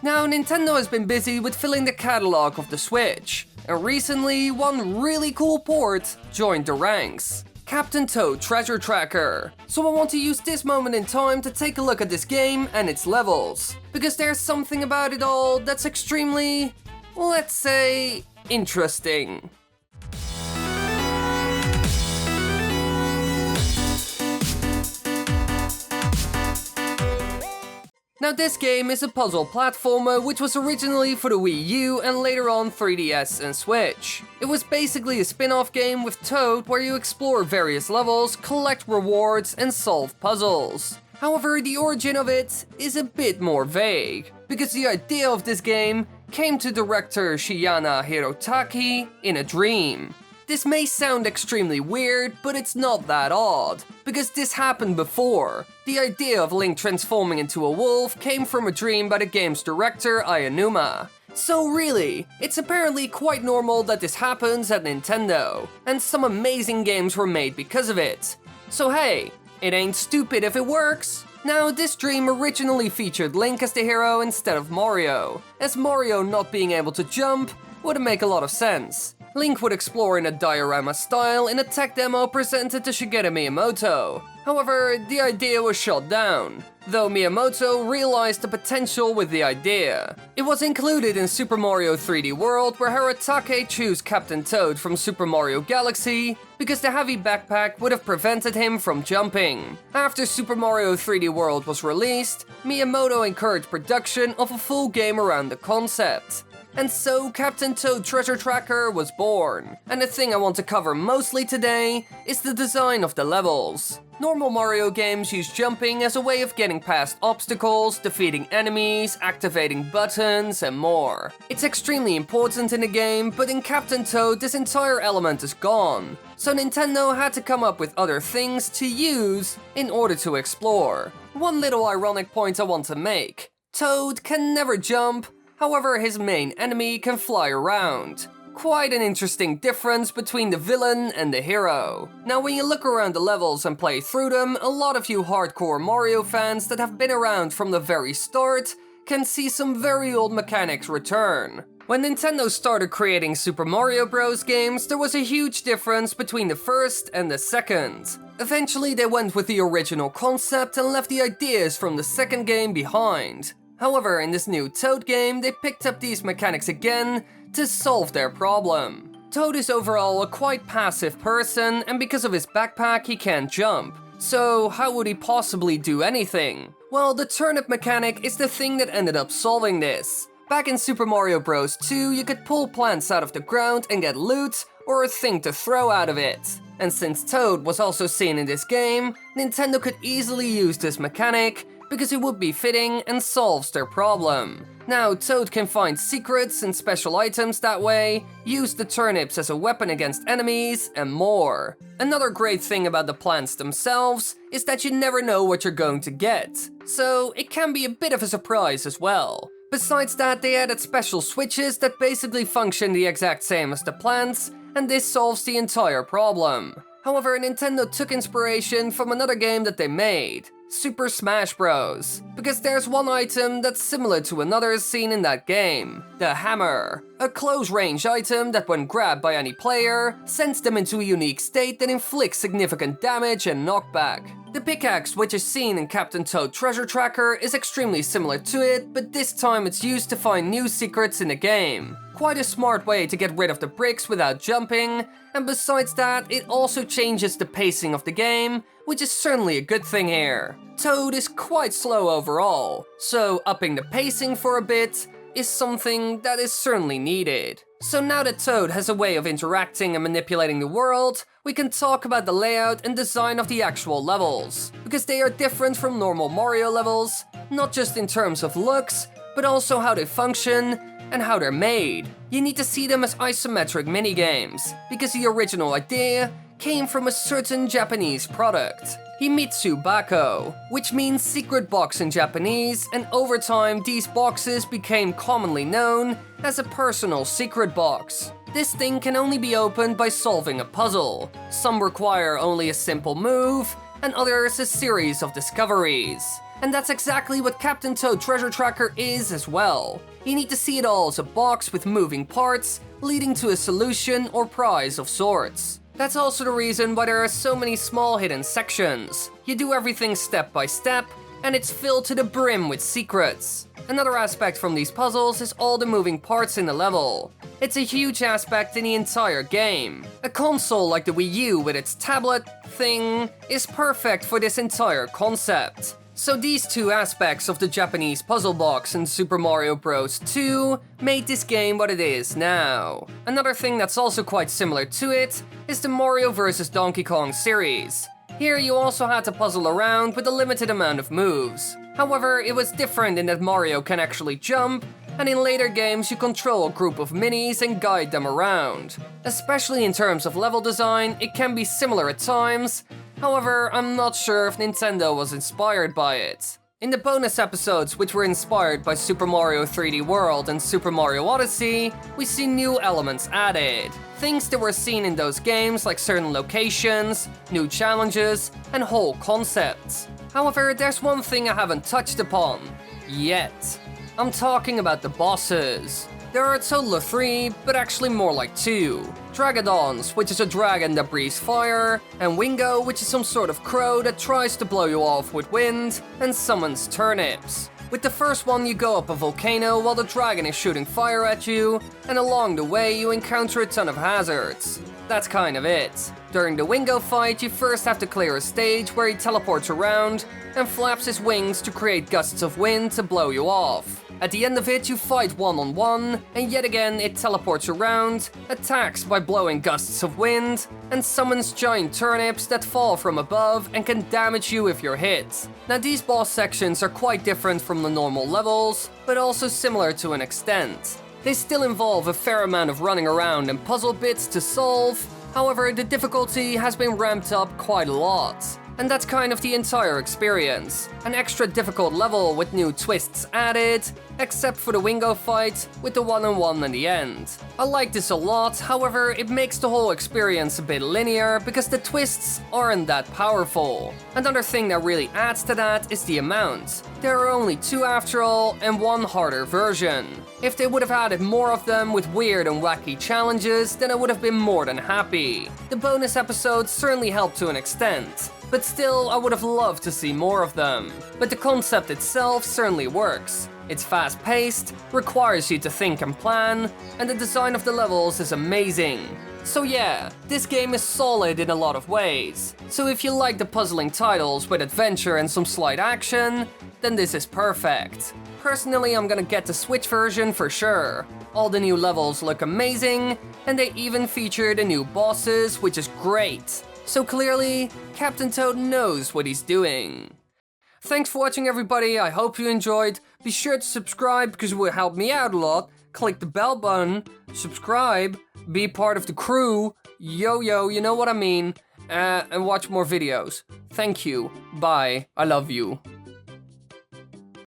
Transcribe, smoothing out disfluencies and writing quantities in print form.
Now, Nintendo has been busy with filling the catalog of the Switch, and recently, one really cool port joined the ranks. Captain Toad Treasure Tracker. So I want to use this moment in time to take a look at this game and its levels, because there's something about it all that's extremely, let's say, interesting. Now this game is a puzzle platformer which was originally for the Wii U and later on 3DS and Switch. It was basically a spin-off game with Toad where you explore various levels, collect rewards and solve puzzles. However, the origin of it is a bit more vague, because the idea of this game came to director Shinya Hirotaki in a dream. This may sound extremely weird, but it's not that odd, because this happened before. The idea of Link transforming into a wolf came from a dream by the game's director Aonuma. So really, it's apparently quite normal that this happens at Nintendo, and some amazing games were made because of it. So hey, it ain't stupid if it works. Now, this dream originally featured Link as the hero instead of Mario, as Mario not being able to jump wouldn't make a lot of sense. Link would explore in a diorama style in a tech demo presented to Shigeru Miyamoto. However, the idea was shot down, though Miyamoto realized the potential with the idea. It was included in Super Mario 3D World, where Hirotake chose Captain Toad from Super Mario Galaxy because the heavy backpack would have prevented him from jumping. After Super Mario 3D World was released, Miyamoto encouraged production of a full game around the concept. And so Captain Toad Treasure Tracker was born. And the thing I want to cover mostly today is the design of the levels. Normal Mario games use jumping as a way of getting past obstacles, defeating enemies, activating buttons, and more. It's extremely important in the game, but in Captain Toad this entire element is gone. So Nintendo had to come up with other things to use in order to explore. One little ironic point I want to make. Toad can never jump. However, his main enemy can fly around. Quite an interesting difference between the villain and the hero. Now, when you look around the levels and play through them, a lot of you hardcore Mario fans that have been around from the very start can see some very old mechanics return. When Nintendo started creating Super Mario Bros. Games, there was a huge difference between the first and the second. Eventually, they went with the original concept and left the ideas from the second game behind. However, in this new Toad game, they picked up these mechanics again to solve their problem. Toad is overall a quite passive person, and because of his backpack, he can't jump. So how would he possibly do anything? Well, the turnip mechanic is the thing that ended up solving this. Back in Super Mario Bros. 2, you could pull plants out of the ground and get loot, or a thing to throw out of it. And since Toad was also seen in this game, Nintendo could easily use this mechanic, because it would be fitting and solves their problem. Now, Toad can find secrets and special items that way, use the turnips as a weapon against enemies, and more. Another great thing about the plants themselves is that you never know what you're going to get, so it can be a bit of a surprise as well. Besides that, they added special switches that basically function the exact same as the plants, and this solves the entire problem. However, Nintendo took inspiration from another game that they made, Super Smash Bros. Because there's one item that's similar to another seen in that game, the hammer. A close-range item that when grabbed by any player, sends them into a unique state that inflicts significant damage and knockback. The pickaxe, which is seen in Captain Toad Treasure Tracker, is extremely similar to it, but this time it's used to find new secrets in the game. Quite a smart way to get rid of the bricks without jumping, and besides that, it also changes the pacing of the game, which is certainly a good thing here. Toad is quite slow overall, so upping the pacing for a bit is something that is certainly needed. So now that Toad has a way of interacting and manipulating the world, we can talk about the layout and design of the actual levels, because they are different from normal Mario levels, not just in terms of looks, but also how they function and how they're made. You need to see them as isometric minigames, because the original idea came from a certain Japanese product, Himitsu Bako, which means secret box in Japanese, and over time these boxes became commonly known as a personal secret box. This thing can only be opened by solving a puzzle. Some require only a simple move, and others a series of discoveries. And that's exactly what Captain Toad Treasure Tracker is as well. You need to see it all as a box with moving parts, leading to a solution or prize of sorts. That's also the reason why there are so many small hidden sections. You do everything step by step, and it's filled to the brim with secrets. Another aspect from these puzzles is all the moving parts in the level. It's a huge aspect in the entire game. A console like the Wii U with its tablet thing is perfect for this entire concept. So these two aspects of the Japanese puzzle box in Super Mario Bros. 2 made this game what it is now. Another thing that's also quite similar to it is the Mario vs. Donkey Kong series. Here you also had to puzzle around with a limited amount of moves. However, it was different in that Mario can actually jump, and in later games you control a group of minis and guide them around. Especially in terms of level design, it can be similar at times. However, I'm not sure if Nintendo was inspired by it. In the bonus episodes, which were inspired by Super Mario 3D World and Super Mario Odyssey, we see new elements added. Things that were seen in those games, like certain locations, new challenges, and whole concepts. However, there's one thing I haven't touched upon. Yet. I'm talking about the bosses. There are a total of 3, but actually more like 2. Dragodons, which is a dragon that breathes fire, and Wingo, which is some sort of crow that tries to blow you off with wind, and summons turnips. With the first one you go up a volcano while the dragon is shooting fire at you, and along the way you encounter a ton of hazards. That's kind of it. During the Wingo fight, you first have to clear a stage where he teleports around and flaps his wings to create gusts of wind to blow you off. At the end of it, you fight one-on-one, and yet again it teleports around, attacks by blowing gusts of wind, and summons giant turnips that fall from above and can damage you if you're hit. Now these boss sections are quite different from the normal levels, but also similar to an extent. They still involve a fair amount of running around and puzzle bits to solve, however the difficulty has been ramped up quite a lot. And that's kind of the entire experience. An extra difficult level with new twists added, except for the Wingo fight with the one-on-one in the end. I like this a lot, however it makes the whole experience a bit linear because the twists aren't that powerful. Another thing that really adds to that is the amount. There are only 2 after all, and 1 harder version. If they would have added more of them with weird and wacky challenges, then I would have been more than happy. The bonus episodes certainly helped to an extent, but still I would have loved to see more of them. But the concept itself certainly works. It's fast-paced, requires you to think and plan, and the design of the levels is amazing. So yeah, this game is solid in a lot of ways. So if you like the puzzling titles with adventure and some slight action, then this is perfect. Personally, I'm gonna get the Switch version for sure. All the new levels look amazing, and they even feature the new bosses, which is great. So clearly, Captain Toad knows what he's doing. Thanks for watching everybody, I hope you enjoyed. Be sure to subscribe because it will help me out a lot. Click the bell button, subscribe, be part of the crew, yo, you know what I mean, and watch more videos. Thank you, bye, I love you.